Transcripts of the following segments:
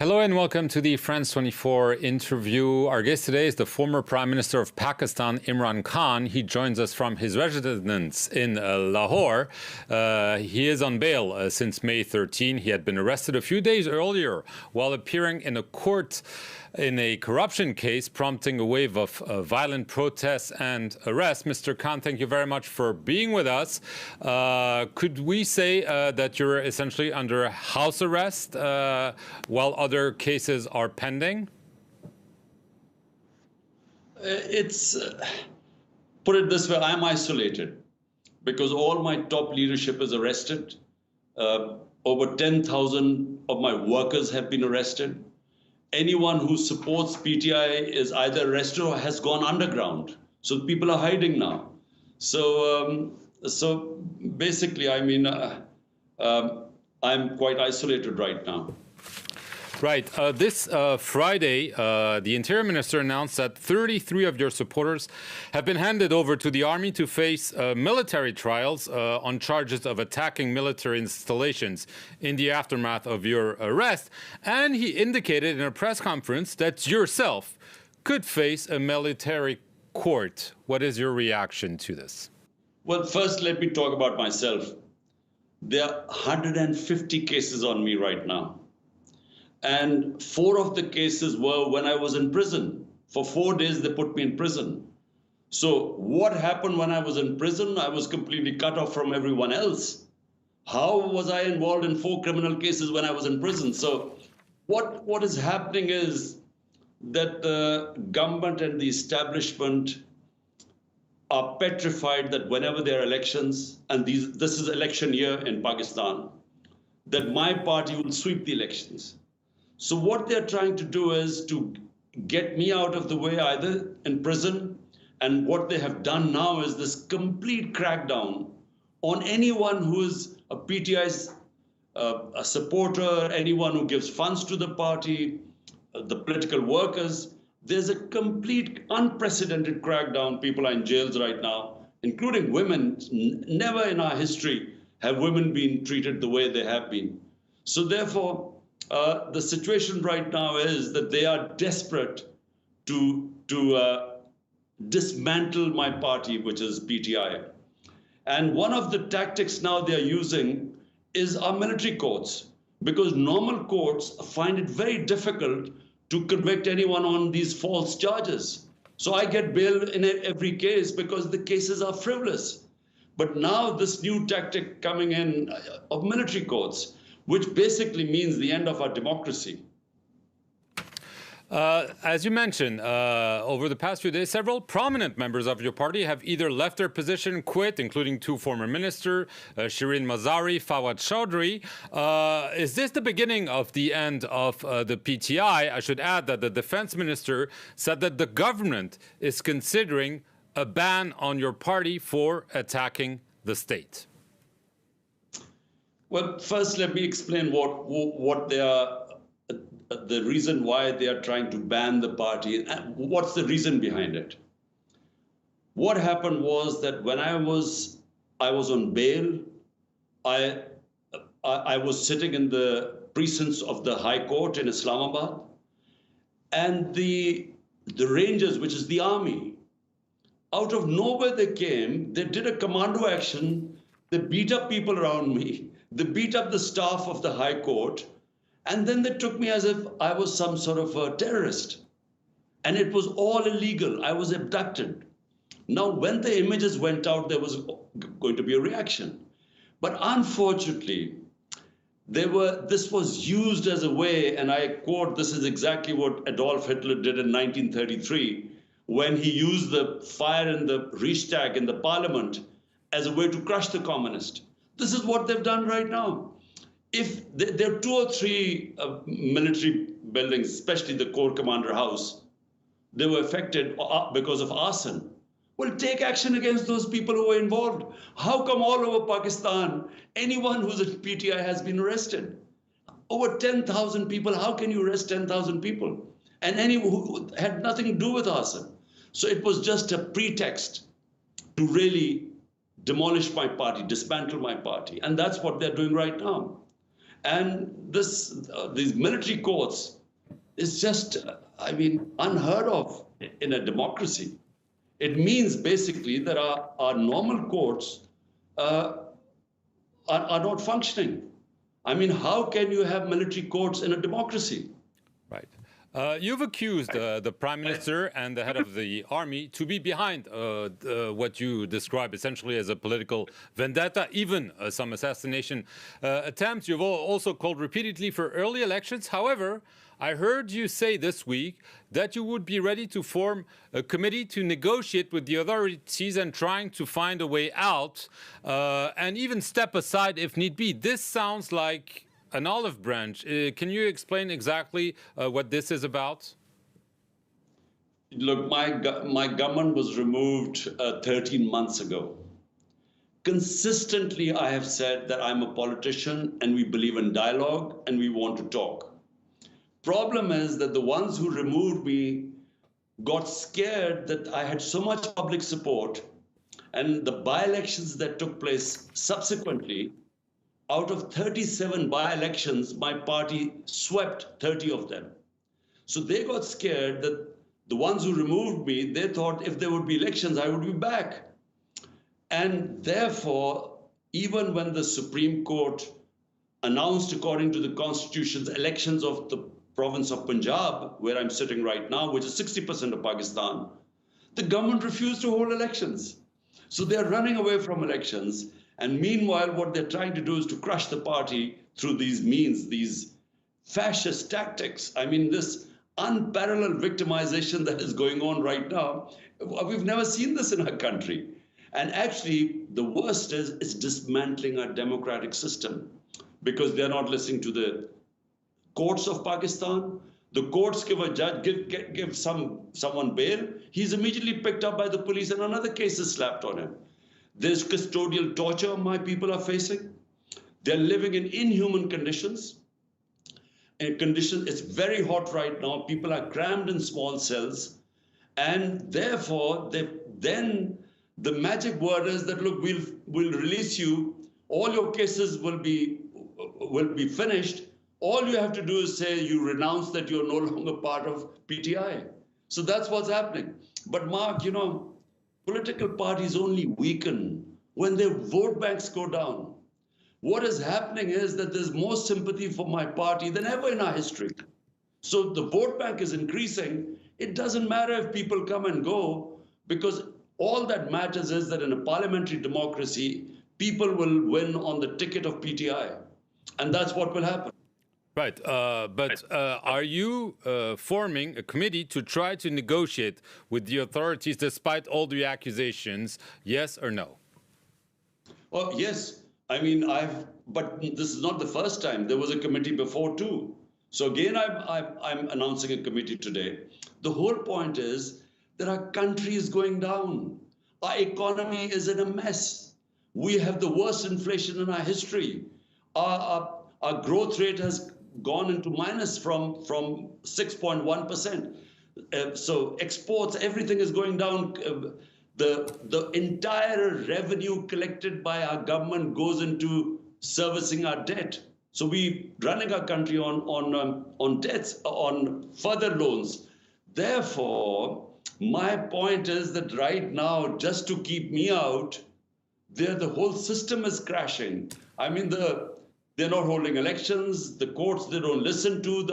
Hello and welcome to the France 24 interview. Our guest today is the former Prime Minister of Pakistan, Imran Khan. He joins us from his residence in Lahore. He is on bail since May 13. He had been arrested a few days earlier while appearing in a court in a corruption case, prompting a wave of violent protests and arrests. Mr. Khan, thank you very much for being with us. Could we say that you're essentially under house arrest while other cases are pending? Put it this way, I'm isolated because all my top leadership is arrested. Over 10,000 of my workers have been arrested. Anyone who supports PTI is either arrested or has gone underground. So people are hiding now. So basically, I mean, I'm quite isolated right now. Right. This Friday, the Interior Minister announced that 33 of your supporters have been handed over to the army to face military trials on charges of attacking military installations in the aftermath of your arrest. And he indicated in a press conference that yourself could face a military court. What is your reaction to this? Well, first, let me talk about myself. There are 150 cases on me right now. And 4 of the cases were when I was in prison. For 4 days, they put me in prison. So what happened when I was in prison? I was completely cut off from everyone else. How was I involved in 4 criminal cases when I was in prison? So what is happening is that the government and the establishment are petrified that whenever there are elections, and this is election year in Pakistan, that my party will sweep the elections. So what they're trying to do is to get me out of the way, either in prison, and what they have done now is this complete crackdown on anyone who is a PTI's a supporter, anyone who gives funds to the party, the political workers. There's a complete unprecedented crackdown. People are in jails right now, including women. Never in our history have women been treated the way they have been. So therefore, the situation right now is that they are desperate to dismantle my party, which is PTI. And one of the tactics now they are using is our military courts, because normal courts find it very difficult to convict anyone on these false charges. So I get bail in every case because the cases are frivolous. But now this new tactic coming in of military courts, which basically means the end of our democracy. As you mentioned, over the past few days, several prominent members of your party have either left their position, quit, including 2 former ministers, Shireen Mazari, Fawad Chaudhry. Is this the beginning of the end of the PTI? I should add that the defense minister said that the government is considering a ban on your party for attacking the state. Well, first, let me explain what they are, the reason why they are trying to ban the party. What's the reason behind it? What happened was that when I was on bail, I was sitting in the precincts of the High Court in Islamabad, and the Rangers, which is the army, out of nowhere they came. They did a commando action. They beat up people around me. They beat up the staff of the High Court, and then they took me as if I was some sort of a terrorist. And it was all illegal. I was abducted. Now, when the images went out, there was going to be a reaction. But unfortunately, this was used as a way, and I quote, this is exactly what Adolf Hitler did in 1933, when he used the fire in the Reichstag, in the parliament, as a way to crush the communists. This is what they've done right now. If there are 2 or 3 military buildings, especially the Corps Commander House, they were affected because of arson. Well, take action against those people who were involved. How come all over Pakistan, anyone who's a PTI has been arrested? Over 10,000 people, how can you arrest 10,000 people? And anyone who had nothing to do with arson. So it was just a pretext to really demolish my party, dismantle my party. And that's what they're doing right now. And these military courts is just, I mean, unheard of in a democracy. It means basically that our normal courts are not functioning. I mean, how can you have military courts in a democracy? Right. You've accused the Prime Minister and the head of the army to be behind what you describe essentially as a political vendetta, even some assassination attempts. You've also called repeatedly for early elections. However, I heard you say this week that you would be ready to form a committee to negotiate with the authorities and trying to find a way out and even step aside if need be. This sounds like an olive branch. Can you explain exactly what this is about? Look, my government was removed 13 months ago. Consistently, I have said that I'm a politician and we believe in dialogue and we want to talk. Problem is that the ones who removed me got scared that I had so much public support, and the by-elections that took place subsequently, out of 37 by-elections, my party swept 30 of them. So they got scared that the ones who removed me, they thought if there would be elections, I would be back. And therefore, even when the Supreme Court announced, according to the Constitution's elections of the province of Punjab, where I'm sitting right now, which is 60% of Pakistan, the government refused to hold elections. So they're running away from elections. And meanwhile, what they're trying to do is to crush the party through these means, these fascist tactics. I mean, this unparalleled victimization that is going on right now, we've never seen this in our country. And actually, the worst is it's dismantling our democratic system because they're not listening to the courts of Pakistan. The courts give a judge, give someone bail. He's immediately picked up by the police and another case is slapped on him. There's custodial torture my people are facing. They're living in inhuman conditions. It's very hot right now. People are crammed in small cells. And therefore, then the magic word is that, look, we'll release you. All your cases will be finished. All you have to do is say you renounce that you're no longer part of PTI. So that's what's happening. But Mark, you know, political parties only weaken when their vote banks go down. What is happening is that there's more sympathy for my party than ever in our history. So the vote bank is increasing. It doesn't matter if people come and go, because all that matters is that in a parliamentary democracy, people will win on the ticket of PTI. And that's what will happen. Right, but are you forming a committee to try to negotiate with the authorities despite all the accusations, yes or no? Oh, yes. I mean, but this is not the first time. There was a committee before too. So again, I'm announcing a committee today. The whole point is that our country is going down. Our economy is in a mess. We have the worst inflation in our history. Our growth rate has gone into minus from 6.1%. So exports, everything is going down. The entire revenue collected by our government goes into servicing our debt. So we running our country on debts, on further loans. Therefore, my point is that right now, just to keep me out, the whole system is crashing. I mean, they're not holding elections. The courts, they don't listen to.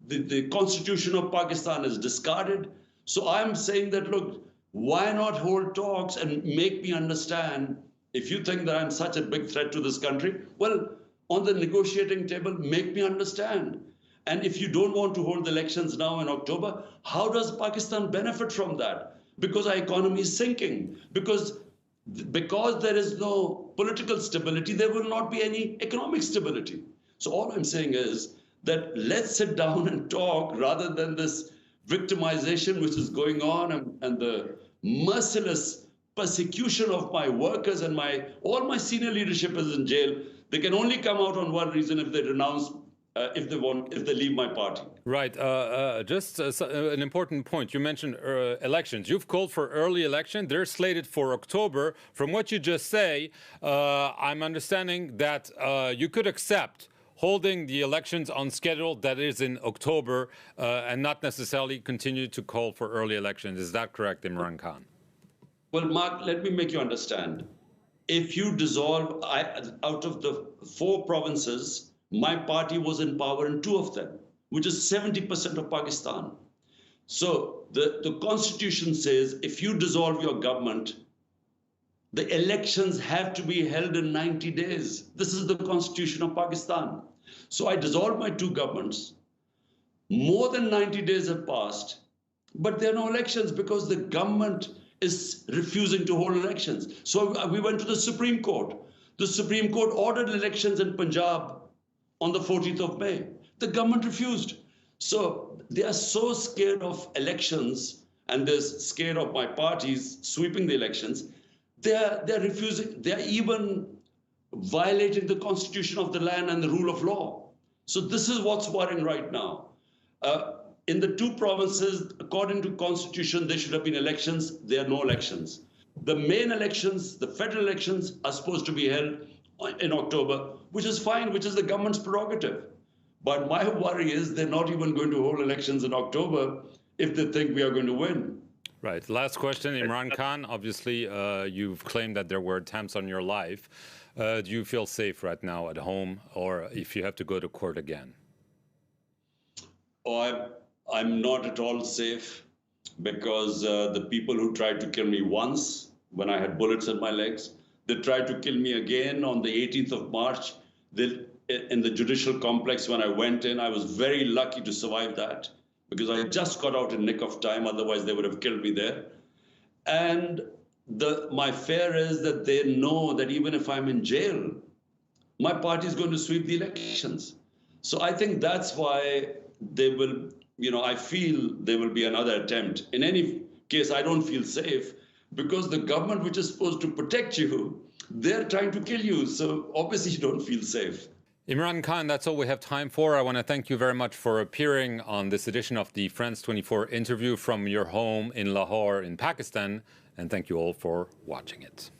The Constitution of Pakistan is discarded. So I'm saying that, look, why not hold talks and make me understand? If you think that I'm such a big threat to this country, well, on the negotiating table, make me understand. And if you don't want to hold the elections now in October, how does Pakistan benefit from that? Because our economy is sinking. Because there is no political stability, there will not be any economic stability. So all I'm saying is that let's sit down and talk rather than this victimization which is going on and the merciless persecution of my workers and all my senior leadership is in jail. They can only come out on one reason: if they renounce, if they leave my party. Right. Just an important point. You mentioned elections. You've called for early election. They're slated for October. From what you just say, I'm understanding that you could accept holding the elections on schedule, that is in October, and not necessarily continue to call for early elections. Is that correct, Imran Khan? Well, Mark, let me make you understand. If you dissolve, out of the 4 provinces, my party was in power in 2 of them, which is 70% of Pakistan. So the constitution says if you dissolve your government, the elections have to be held in 90 days. This is the constitution of Pakistan. So I dissolved my 2 governments. More than 90 days have passed, but there are no elections because the government is refusing to hold elections. So we went to the Supreme Court. The Supreme Court ordered elections in Punjab on the 14th of May. The government refused. So they are so scared of elections and they're scared of my parties sweeping the elections. They're refusing. They're even violating the constitution of the land and the rule of law. So this is what's worrying right now. In the 2 provinces, according to constitution, there should have been elections. There are no elections. The main elections, the federal elections, are supposed to be held in October, which is fine, which is the government's prerogative. But my worry is they're not even going to hold elections in October if they think we are going to win. Right. Last question, Imran Khan. Obviously, you've claimed that there were attempts on your life. Do you feel safe right now at home, or if you have to go to court again? Oh, I'm not at all safe because the people who tried to kill me once when I had bullets in my legs, they tried to kill me again on the 18th of March. In the judicial complex when I went in, I was very lucky to survive that because I just got out in nick of time. Otherwise, they would have killed me there. And my fear is that they know that even if I'm in jail, my party is going to sweep the elections. So I think that's why they will, I feel there will be another attempt. In any case, I don't feel safe because the government, which is supposed to protect you, they're trying to kill you. So obviously you don't feel safe. Imran Khan, that's all we have time for. I want to thank you very much for appearing on this edition of the France 24 interview from your home in Lahore in Pakistan. And thank you all for watching it.